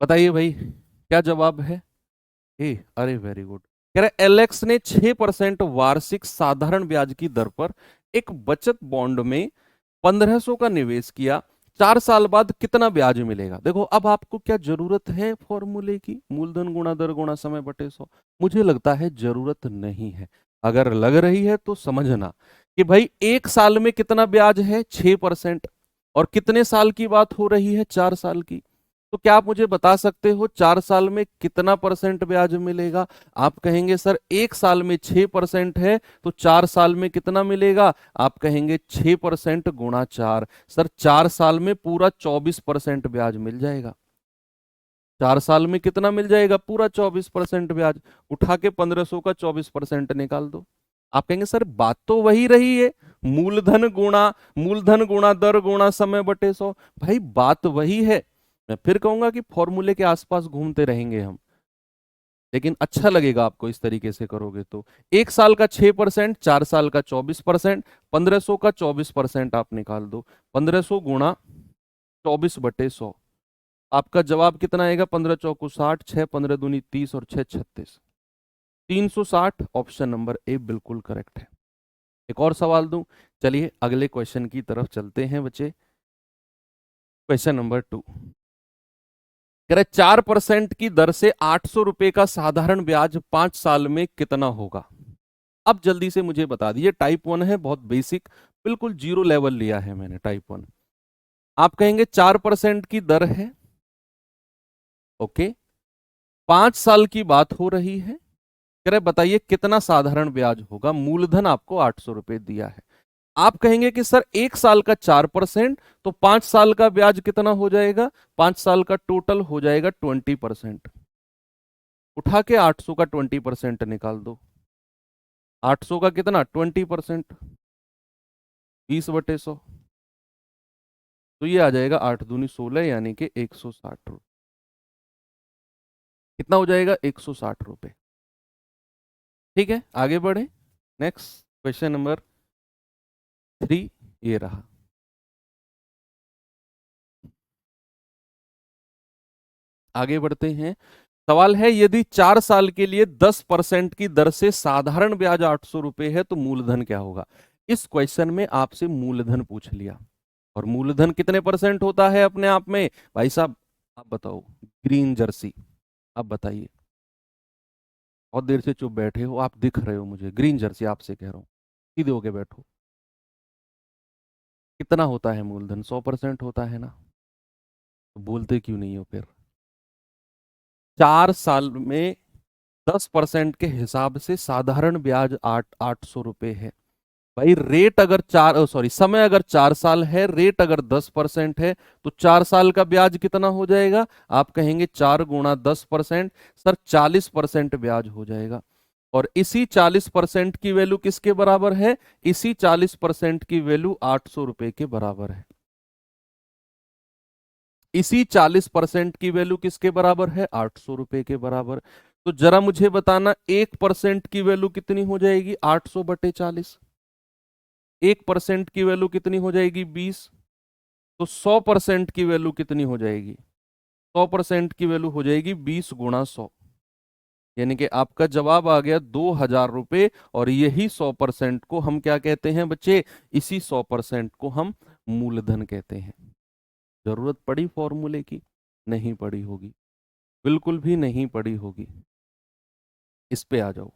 बताइए भाई, क्या जवाब है? ए, अरे वेरी गुड। कह रहे एलेक्स ने 6% वार्षिक साधारण ब्याज की दर पर एक बचत बॉन्ड में 1500 का निवेश किया। 4 साल बाद कितना ब्याज मिलेगा? देखो, अब आपको क्या जरूरत है फॉर्मूले की, मूलधन गुणा दर गुणा समय बटे 100? मुझे लगता है जरूरत नहीं है। अगर लग रही है तो समझना कि भाई 1 साल में कितना ब्याज है, 6%, और कितने साल की बात हो रही है, 4 साल की। तो क्या आप मुझे बता सकते हो 4 साल में कितना परसेंट ब्याज मिलेगा? आप कहेंगे सर 1 साल में 6% है, तो 4 साल में कितना मिलेगा? आप कहेंगे 6% गुणा 4। सर 4 साल में पूरा 24% ब्याज मिल जाएगा। 4 साल में कितना मिल जाएगा? पूरा 24% ब्याज। उठा के 1500 का 24% निकाल दो। आप कहेंगे सर बात तो वही रही है, मूलधन गुणा दर गुणा समय बटे 100। भाई बात वही है। मैं फिर कहूंगा कि फॉर्मूले के आसपास घूमते रहेंगे हम, लेकिन अच्छा लगेगा आपको इस तरीके से करोगे तो। 1 साल का 6%, 4 साल का 24%, 1500 का 24% आप निकाल दो। 1500 गुणा 24/100, आपका जवाब कितना आएगा? 15 चौको 60, 6 15 दूनी 30 और 6 36, 360। ऑप्शन नंबर ए बिल्कुल करेक्ट है। एक और सवाल दूं? चलिए अगले क्वेश्चन की तरफ चलते हैं बच्चे। क्वेश्चन नंबर 2 कह रहे 4% की दर से 800 रुपए का साधारण ब्याज 5 साल में कितना होगा? अब जल्दी से मुझे बता दीजिए। टाइप 1 है, बहुत बेसिक, बिल्कुल जीरो लेवल लिया है मैंने टाइप 1। आप कहेंगे 4% की दर है, ओके, 5 साल की बात हो रही है। कह रहे बताइए कितना साधारण ब्याज होगा, मूलधन आपको 800 रुपए दिया है। आप कहेंगे कि सर 1 साल का 4%, तो 5 साल का ब्याज कितना हो जाएगा? 5 साल का टोटल हो जाएगा 20%। उठा के 800 का 20% निकाल दो। 800 का कितना? 20%, 20/100। तो ये आ जाएगा 8 दूनी 16, यानी कि 160 रुपये। कितना हो जाएगा? 160 रुपये। ठीक है, आगे बढ़े। नेक्स्ट क्वेश्चन नंबर 3 ये रहा। आगे बढ़ते हैं। सवाल है, यदि 4 साल के लिए 10% की दर से साधारण ब्याज 800 रुपए है, तो मूलधन क्या होगा? इस क्वेश्चन में आपसे मूलधन पूछ लिया, और मूलधन कितने परसेंट होता है अपने आप में? भाई साहब आप बताओ, ग्रीन जर्सी, आप बताइए। बहुत देर से चुप बैठे हो, आप दिख रहे हो मुझे, ग्रीन जर्सी आपसे कह रहा हूँ, सीधे होके बैठो। कितना होता है मूलधन? 100% होता है ना? तो बोलते क्यों नहीं हो फिर? 4 साल में 10% के हिसाब से साधारण ब्याज 800 रुपए है। भाई रेट अगर समय अगर 4 साल है, रेट अगर 10% है, तो 4 साल का ब्याज कितना हो जाएगा? आप कहेंगे 4 गुणा 10%, सर 40% ब्याज हो जाएगा। और इसी 40% की वैल्यू किसके बराबर है? इसी 40% की वैल्यू 800 रुपए के बराबर है। इसी 40% की वैल्यू किसके बराबर है? 800 रुपए के बराबर। तो जरा मुझे बताना, 1% की वैल्यू कितनी हो जाएगी? 800/40। 1% की वैल्यू कितनी हो जाएगी? 20। तो 100% की वैल्यू कितनी हो जाएगी? 100% की वैल्यू हो जाएगी 20 गुणा 100। यानी कि आपका जवाब आ गया 2000 रुपए। और यही 100% को हम क्या कहते हैं बच्चे? इसी 100% को हम मूलधन कहते हैं। जरूरत पड़ी फॉर्मूले की? नहीं पड़ी होगी, बिल्कुल भी नहीं पड़ी होगी। इस पे आ जाओ,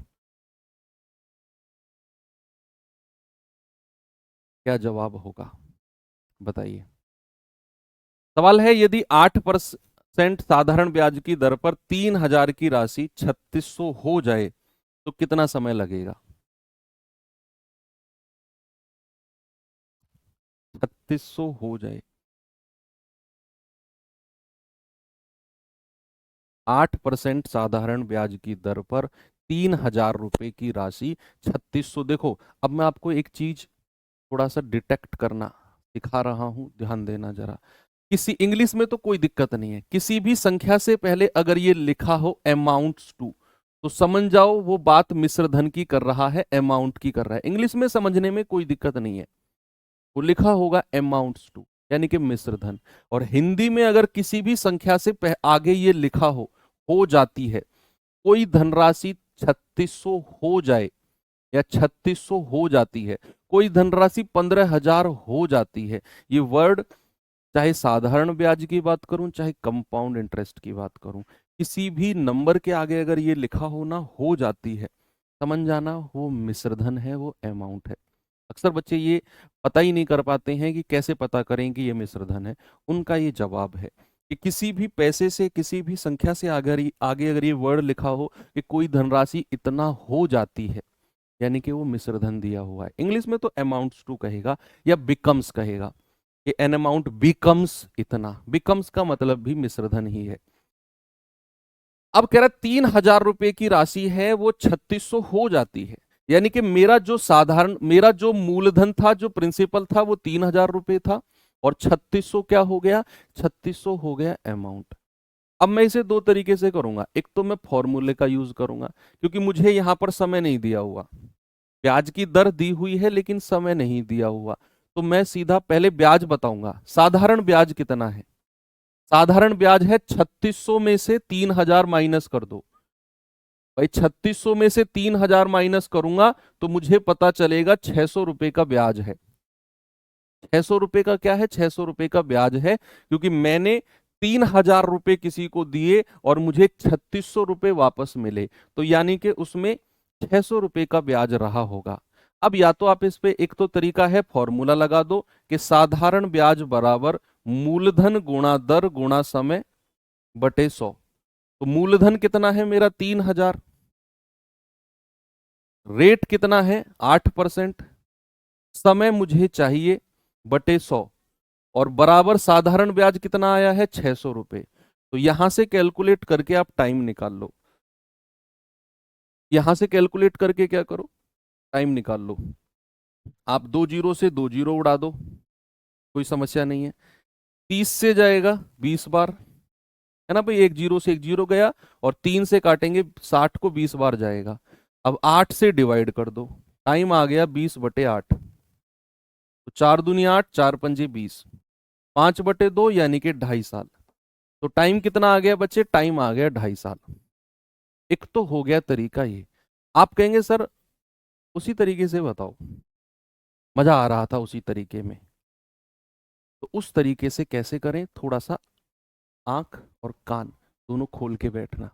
क्या जवाब होगा बताइए। सवाल है, यदि 8% साधारण ब्याज की दर पर 3000 की राशि 3600 हो जाए तो कितना समय लगेगा? 3600 हो जाए, 8% साधारण ब्याज की दर पर 3000 रुपए की राशि 3600। देखो, अब मैं आपको एक चीज थोड़ा सा डिटेक्ट करना सिखा रहा हूं, ध्यान देना जरा। किसी इंग्लिश में तो कोई दिक्कत नहीं है, किसी भी संख्या से पहले अगर ये लिखा हो अमाउंट्स टू, तो समझ जाओ वो बात मिश्र धन की कर रहा है, अमाउंट की कर रहा है। इंग्लिश में समझने में कोई दिक्कत नहीं है, वो लिखा होगा अमाउंट्स टू यानी कि मिश्र धन। और हिंदी में अगर किसी भी संख्या से आगे ये लिखा हो जाती है, कोई धनराशि 3600 हो जाए या 3600 हो जाती है, कोई धनराशि 15,000 हो जाती है, ये वर्ड चाहे साधारण ब्याज की बात करूं चाहे कंपाउंड इंटरेस्ट की बात करूं, किसी भी नंबर के आगे अगर ये लिखा हो ना, हो जाती है, समझ जाना वो मिश्रधन है, वो अमाउंट है। अक्सर बच्चे ये पता ही नहीं कर पाते हैं कि कैसे पता करें कि ये मिश्रधन है। उनका ये जवाब है कि किसी भी पैसे से, किसी भी संख्या से आगे अगर ये वर्ड लिखा हो कि कोई धनराशि इतना हो जाती है, यानी कि वो मिश्रधन दिया हुआ है। इंग्लिश में तो अमाउंट्स टू कहेगा या बिकम्स कहेगा कि एन अमाउंट बिकम्स इतना, बिकम्स का मतलब भी मिश्रधन ही है। अब कह रहा 3000 रुपए की राशि है वो 3600 हो जाती है, यानी कि मेरा जो मूलधन था, जो प्रिंसिपल था, वो 3000 रुपए था, और 3600 क्या हो गया? 3600 हो गया अमाउंट। अब मैं इसे दो तरीके से करूंगा। एक तो मैं फॉर्मूले का यूज करूंगा, क्योंकि मुझे यहां पर समय नहीं दिया हुआ, ब्याज की दर दी हुई है लेकिन समय नहीं दिया हुआ। तो मैं सीधा पहले ब्याज बताऊंगा। साधारण ब्याज कितना है? साधारण ब्याज है 3600 में से 3000 माइनस कर दो। भाई 3600 में से 3000 माइनस करूंगा तो मुझे पता चलेगा 600 रुपए का ब्याज है। 600 रुपए का क्या है? 600 रुपए का ब्याज है, क्योंकि मैंने 3000 रुपए किसी को दिए और मुझे 3600 रुपए वापस मिले, तो यानी कि उसमें 600 रुपए का ब्याज रहा होगा। अब या तो आप इस पे, एक तो तरीका है फॉर्मूला लगा दो कि साधारण ब्याज बराबर मूलधन गुणा दर गुणा समय बटे 100। तो मूलधन कितना है मेरा? 3000। रेट कितना है? 8%। समय मुझे चाहिए बटे 100, और बराबर साधारण ब्याज कितना आया है? 600 रुपए। तो यहां से कैलकुलेट करके आप टाइम निकाल लो, यहां से कैलकुलेट करके क्या करो, टाइम निकाल लो। आप 2 जीरो से 2 जीरो उड़ा दो, कोई समस्या नहीं है। 30 से जाएगा 20 बार, है ना भाई? 1 जीरो से 1 जीरो गया, और 3 से काटेंगे 60 को 20 बार जाएगा। अब 8 से डिवाइड कर दो, टाइम आ गया 20/8। तो 4 दूनी 8, 4 पंजे 20, 5/2 यानी कि 2.5 साल। तो टाइम कितना आ गया बच्चे? टाइम आ गया 2.5 साल। एक तो हो गया तरीका ये। आप कहेंगे सर उसी तरीके से बताओ, मजा आ रहा था उसी तरीके में। तो उस तरीके से कैसे करें? थोड़ा सा आंख और कान दोनों खोल के बैठना।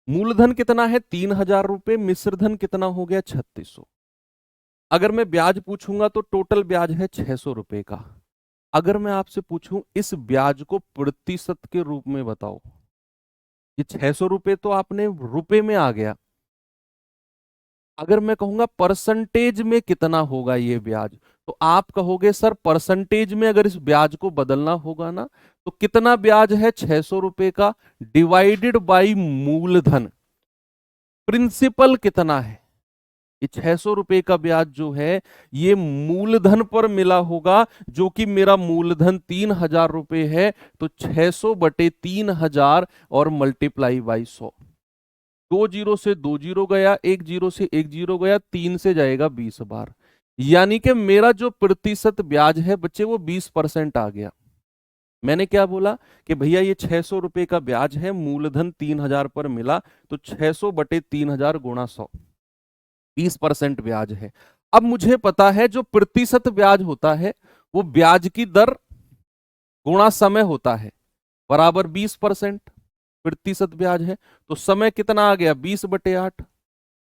मूलधन कितना है 3,000 रुपए, मिश्र धन कितना हो गया 3,600। अगर मैं ब्याज पूछूंगा तो टोटल ब्याज है 600 रुपए का। अगर मैं आपसे पूछूं इस ब्याज को प्रतिशत के रूप में बताओ, ये 600 रुपए तो आपने रुपए में आ गया, अगर मैं कहूंगा परसेंटेज में कितना होगा ये ब्याज, तो आप कहोगे सर परसेंटेज में अगर इस ब्याज को बदलना होगा ना, तो कितना ब्याज है 600 रुपए का डिवाइडेड बाई मूलधन, प्रिंसिपल कितना है। ये 600 रुपए का ब्याज जो है ये मूलधन पर मिला होगा, जो कि मेरा मूलधन 3,000 रुपए है, तो 600 बटे 3,000 और मल्टीप्लाई बाई 100। 2 जीरो से 2 जीरो गया, 1 जीरो से 1 जीरो गया, 3 से जाएगा 20 बार, यानी कि मेरा जो प्रतिशत ब्याज है बच्चे वो 20% आ गया। मैंने क्या बोला कि भैया ये 600 रुपए का ब्याज है, मूलधन 3,000 पर मिला, तो 600 बटे 3,000 गुणा 100, 20% ब्याज है। अब मुझे पता है जो प्रतिशत ब्याज होता है वो ब्याज की दर गुणा समय होता है, बराबर 20% प्रतिशत ब्याज है, तो समय कितना आ गया 20/8,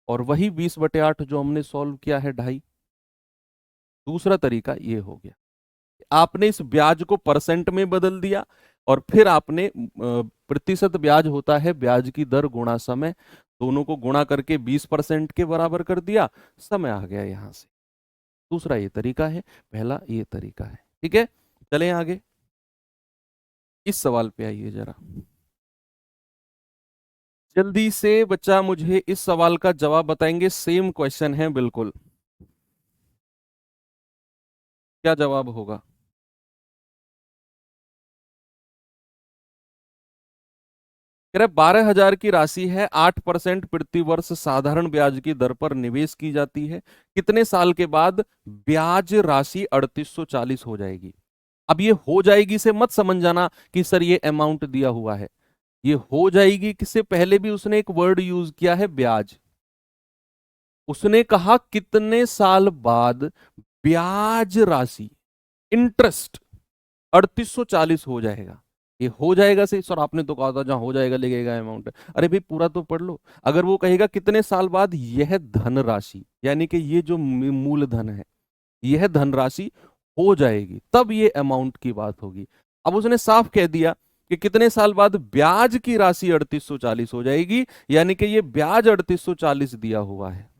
और वही 20/8 जो हमने सॉल्व किया है 2.5। दूसरा तरीका ये हो गया, आपने इस ब्याज को परसेंट में बदल दिया और फिर आपने प्रतिशत ब्याज होता है ब्याज की दर गुणा समय, दोनों को गुणा करके 20% के बराबर कर दिया, समय आ गया यहां से। दूसरा ये तरीका है, पहला ये तरीका है। ठीक है, चलें आगे, इस सवाल पे आइए जरा जल्दी से। बच्चा मुझे इस सवाल का जवाब बताएंगे, सेम क्वेश्चन है बिल्कुल, क्या जवाब होगा। कह रहे 12,000 की राशि है, 8% प्रति वर्ष साधारण ब्याज की दर पर निवेश की जाती है, कितने साल के बाद ब्याज राशि 3,840 हो जाएगी। अब ये हो जाएगी से मत समझ जाना कि सर ये अमाउंट दिया हुआ है, ये हो जाएगी किससे पहले भी उसने एक वर्ड यूज किया है ब्याज। उसने कहा कितने साल बाद ब्याज राशि, इंटरेस्ट 3,840 हो जाएगा। ये हो जाएगा से सर आपने तो कहा था जहां हो जाएगा लगेगा अमाउंट, अरे भाई पूरा तो पढ़ लो। अगर वो कहेगा कितने साल बाद यह धनराशि, यानी कि ये जो मूलधन है यह धनराशि हो जाएगी, तब ये अमाउंट की बात होगी। अब उसने साफ कह दिया कि कितने साल बाद ब्याज की राशि 3,840 हो जाएगी, यानी कि ये ब्याज 3,840 दिया हुआ है,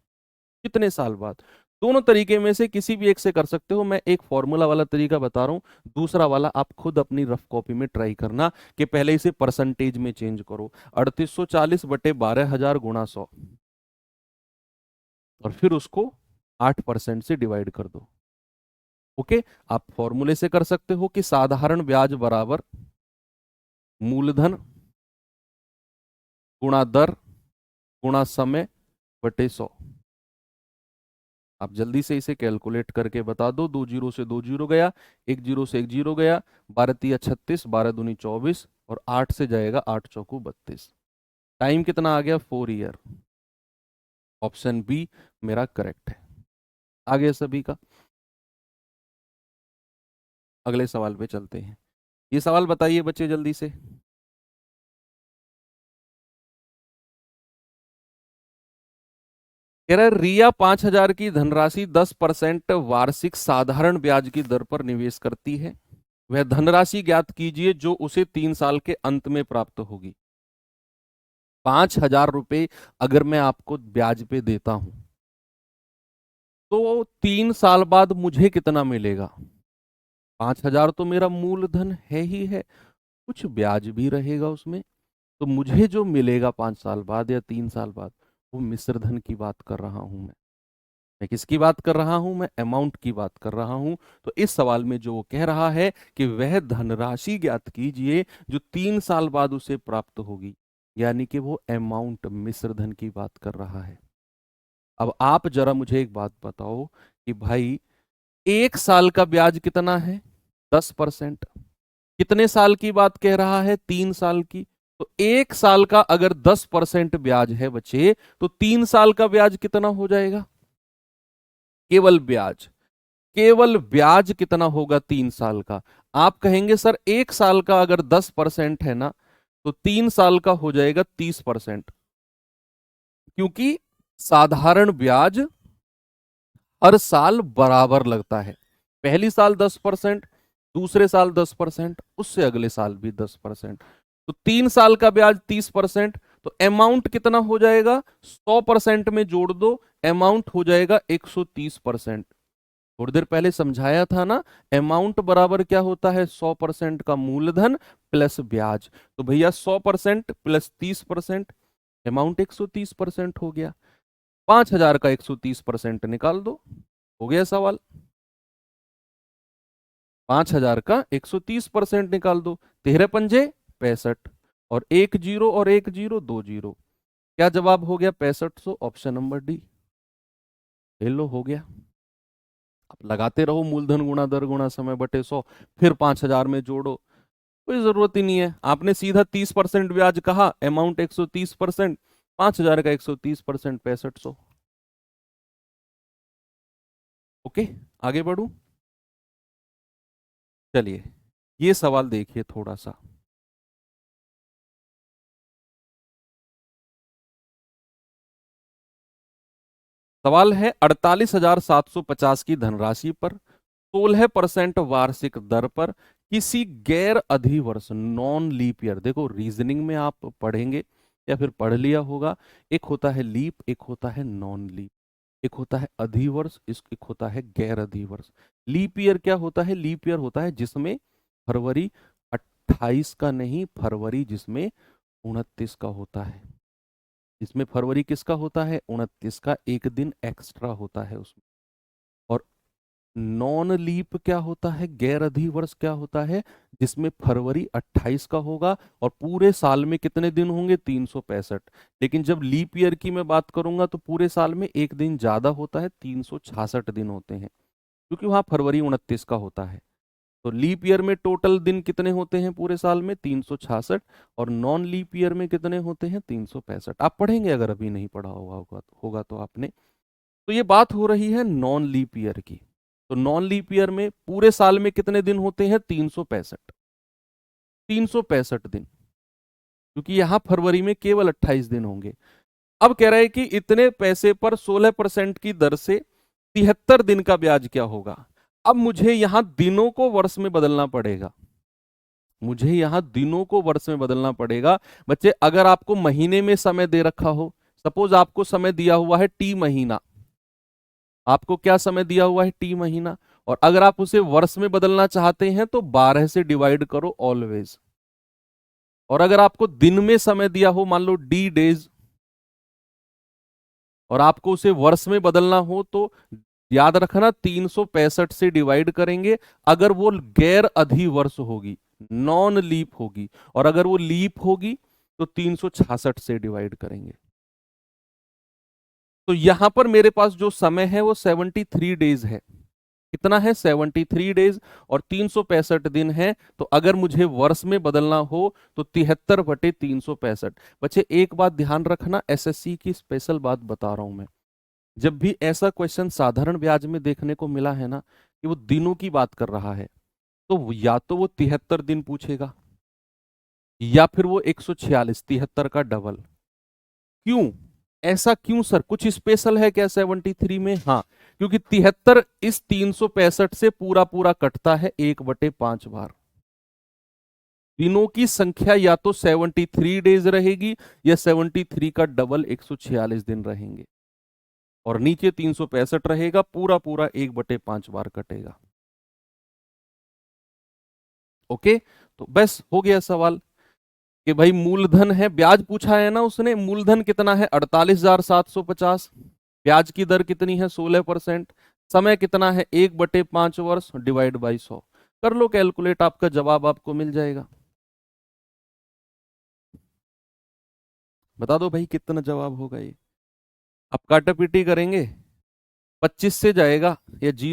कितने साल बाद। दोनों तरीके में से किसी भी एक से कर सकते हो, मैं एक फॉर्मूला वाला तरीका बता रहा हूं, दूसरा वाला आप खुद अपनी रफ कॉपी में ट्राई करना कि पहले इसे परसेंटेज में चेंज करो, 3,840 बटे 12,000 गुणा 100, और फिर उसको 8% से डिवाइड कर दो। ओके, आप फॉर्मूले से कर सकते हो कि साधारण ब्याज बराबर मूलधन गुणा दर गुणा समय बटे 100। आप जल्दी से इसे कैलकुलेट करके बता दो। 2 जीरो से 2 जीरो गया, 1 जीरो से 1 जीरो गया, 12 तिया 36, 12 दूनी 24, और 8 से जाएगा 8 चौकू 32। टाइम कितना आ गया 4 ईयर। ऑप्शन बी मेरा करेक्ट है। आगे सभी का, अगले सवाल पे चलते हैं। ये सवाल बताइए बच्चे जल्दी से। कह रहा है रिया 5,000 की धनराशि 10% वार्षिक साधारण ब्याज की दर पर निवेश करती है, वह धनराशि ज्ञात कीजिए जो उसे 3 साल के अंत में प्राप्त होगी। 5,000 रुपए अगर मैं आपको ब्याज पे देता हूं तो 3 साल बाद मुझे कितना मिलेगा। 5,000 तो मेरा मूलधन है ही है, कुछ ब्याज भी रहेगा उसमें, तो मुझे जो मिलेगा 5 साल बाद या 3 साल बाद वो मिश्र धन की बात कर रहा हूं मैं किसकी बात कर रहा हूं, मैं अमाउंट की बात कर रहा हूं। तो इस सवाल में जो वो कह रहा है कि वह धनराशि ज्ञात कीजिए जो 3 साल बाद उसे प्राप्त होगी, यानी कि वो अमाउंट मिश्र धन की बात कर रहा है। अब आप जरा मुझे एक बात बताओ कि भाई 1 साल का ब्याज कितना है 10%, कितने साल की बात कह रहा है 3 साल की, तो 1 साल का अगर 10% ब्याज है बच्चे, तो 3 साल का ब्याज कितना हो जाएगा। केवल ब्याज, केवल ब्याज कितना होगा 3 साल का। आप कहेंगे सर 1 साल का अगर 10% है ना, तो 3 साल का हो जाएगा 30%। क्योंकि साधारण ब्याज हर साल बराबर लगता है। पहली साल 10%, दूसरे साल 10%, उससे अगले साल भी 10%। तो 3 साल का ब्याज 30%, तो अमाउंट कितना हो जाएगा? 100% में जोड़ दो, अमाउंट हो जाएगा 130%। थोड़ी देर पहले समझाया था ना, अमाउंट बराबर क्या होता है? 100% का मूलधन प्लस ब्याज। तो भैया 100% प्लस 30%, अमाउंट 130% हो गया। 5,000 का 130% निकाल दो, हो गया सवाल। 5,000 का 130% निकाल दो, 13×5 = 65, और 1 0 और 1 0 2 0। क्या जवाब हो गया? 6500। Option number D. ले लो, हो गया। आप लगाते रहो मूलधन गुणा दर गुणा समय बटे 100, फिर 5,000 में जोड़ो, कोई जरूरत ही नहीं है। आपने सीधा 30% ब्याज कहा, अमाउंट 130%, 5,000 का 130%, 6500। ओके, आगे बढ़ू। चलिए, ये सवाल देखिए थोड़ा सा। सवाल है 48,750 की धनराशि पर 16% वार्षिक दर पर किसी गैर अधिवर्ष नॉन लीप ईयर, देखो रीजनिंग में आप पढ़ेंगे या फिर पढ़ लिया होगा, एक होता है लीप, एक होता है नॉन लीप, एक होता है अधिवर्ष, एक होता है गैर अधिवर्ष। लीप ईयर क्या होता है? लीप ईयर होता है जिसमें फरवरी 28 का नहीं, फरवरी जिसमें 29 का होता है। इसमें फरवरी किसका होता है? 29 का, एक दिन एक्स्ट्रा होता है उसमें। और नॉन लीप क्या होता है? गैर अधिवर्ष क्या होता है? जिसमें फरवरी 28 का होगा और पूरे साल में कितने दिन होंगे? 365। लेकिन जब लीप ईयर की मैं बात करूंगा तो पूरे साल में एक दिन ज्यादा होता है, 366 दिन होते हैं, क्योंकि वहां फरवरी 29 का होता है। तो लीप ईयर में टोटल दिन कितने होते हैं पूरे साल में? 366। और नॉन लीप ईयर में कितने होते हैं? 365। आप पढ़ेंगे, अगर अभी नहीं पढ़ा होगा तो आपने। तो ये बात हो रही है नॉन लीप ईयर की। तो नॉन लीप ईयर में पूरे साल में कितने दिन होते हैं? 365। 365 दिन, क्योंकि यहां फरवरी में केवल 28 दिन होंगे। अब कह रहे हैं कि इतने पैसे पर 16% की दर से 73 दिन का ब्याज क्या होगा? अब मुझे यहां दिनों को वर्ष में बदलना पड़ेगा, मुझे यहां दिनों को वर्ष में बदलना पड़ेगा। बच्चे, अगर आपको महीने में समय दे रखा हो, सपोज आपको समय दिया हुआ है टी महीना, आपको क्या समय दिया हुआ है? टी महीना। और अगर आप उसे वर्ष में बदलना चाहते हैं तो 12 से डिवाइड करो ऑलवेज। और अगर आपको दिन में समय दिया हो, मान लो डी डेज, और आपको उसे वर्ष में बदलना हो तो याद रखना 365 से डिवाइड करेंगे, अगर वो गैर अधिवर्ष होगी, नॉन लीप होगी। और अगर वो लीप होगी तो 366 से डिवाइड करेंगे। तो यहां पर मेरे पास जो समय है वो 73 डेज है। कितना है? 73 डेज। और 365 दिन है। तो अगर मुझे वर्ष में बदलना हो तो 73/365। बच्चे, एक बात ध्यान रखना, एसएससी की स्पेशल बात बता रहा हूं मैं। जब भी ऐसा क्वेश्चन साधारण ब्याज में देखने को मिला है ना कि वो दिनों की बात कर रहा है, तो या तो वो 73 दिन पूछेगा, या फिर वो 146, 73 का डबल। क्यों? ऐसा क्यों सर? कुछ स्पेशल है क्या 73 में? हाँ, क्योंकि 73 इस 365 से पूरा पूरा कटता है 1/5 बार। दिनों की संख्या या तो 73 डेज रहेगी, या 73 का डबल 146 दिन रहेंगे, और नीचे 365 रहेगा, पूरा पूरा 1/5 बार कटेगा। ओके, तो बस हो गया सवाल कि भाई मूलधन है, ब्याज पूछा है ना उसने, मूलधन कितना है? 48,750। ब्याज की दर कितनी है? 16%। समय कितना है? 1/5 वर्ष डिवाइड बाई 100। कर लो कैलकुलेट, आपका जवाब आपको मिल जाएगा। बता दो भाई कितना जवाब होगा ये। आप काटा पीटी करेंगे? 25 से जाएगा या 0